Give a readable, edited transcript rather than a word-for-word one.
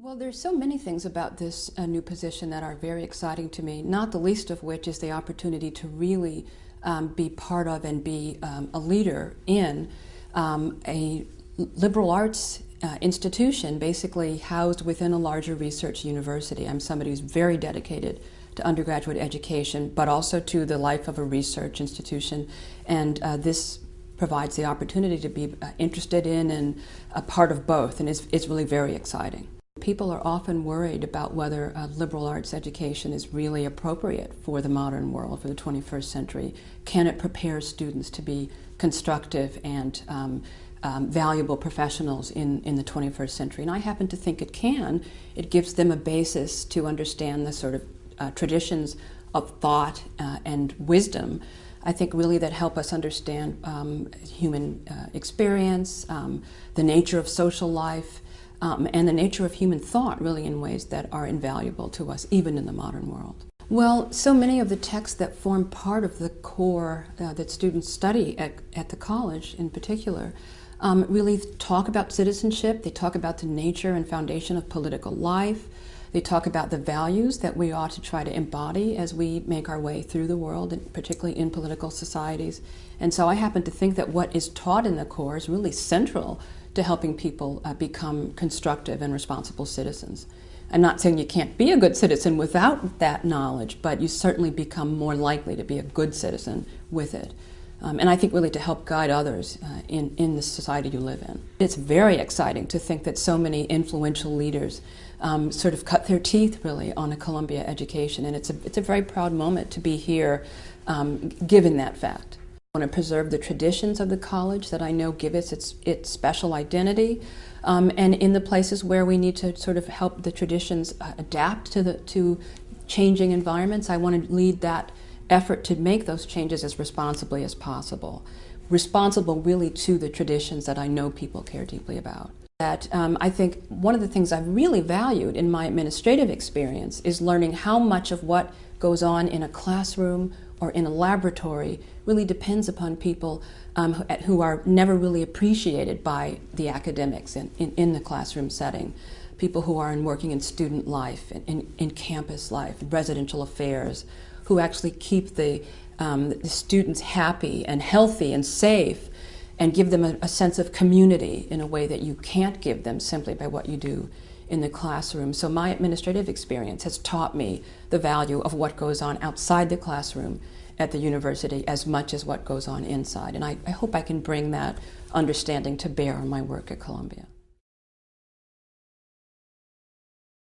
Well, there's so many things about this new position that are very exciting to me, not the least of which is the opportunity to really be part of and be a leader in a liberal arts institution basically housed within a larger research university. I'm somebody who's very dedicated to undergraduate education, but also to the life of a research institution, and this provides the opportunity to be interested in and a part of both, and it's really very exciting. People are often worried about whether liberal arts education is really appropriate for the modern world, for the 21st century. Can it prepare students to be constructive and valuable professionals in the 21st century? And I happen to think it can. It gives them a basis to understand the sort of traditions of thought and wisdom, I think, really that help us understand human experience, the nature of social life, and the nature of human thought, really, in ways that are invaluable to us, even in the modern world. Well, so many of the texts that form part of the core that students study at the college, in particular, really talk about citizenship. They talk about the nature and foundation of political life. They talk about the values that we ought to try to embody as we make our way through the world, and particularly in political societies. And so I happen to think that what is taught in the core is really central to helping people become constructive and responsible citizens. I'm not saying you can't be a good citizen without that knowledge, but you certainly become more likely to be a good citizen with it. And I think really to help guide others in the society you live in. It's very exciting to think that so many influential leaders sort of cut their teeth really on a Columbia education, and it's a very proud moment to be here given that fact. I want to preserve the traditions of the college that I know give it its special identity, and in the places where we need to sort of help the traditions adapt to changing environments, I want to lead that effort to make those changes as responsibly as possible. Responsible really to the traditions that I know people care deeply about. That I think one of the things I've really valued in my administrative experience is learning how much of what goes on in a classroom or in a laboratory really depends upon people who are never really appreciated by the academics in the classroom setting. People who are working in student life, in campus life, residential affairs, who actually keep the students happy and healthy and safe and give them a sense of community in a way that you can't give them simply by what you do in the classroom. So my administrative experience has taught me the value of what goes on outside the classroom at the university as much as what goes on inside. And I hope I can bring that understanding to bear on my work at Columbia.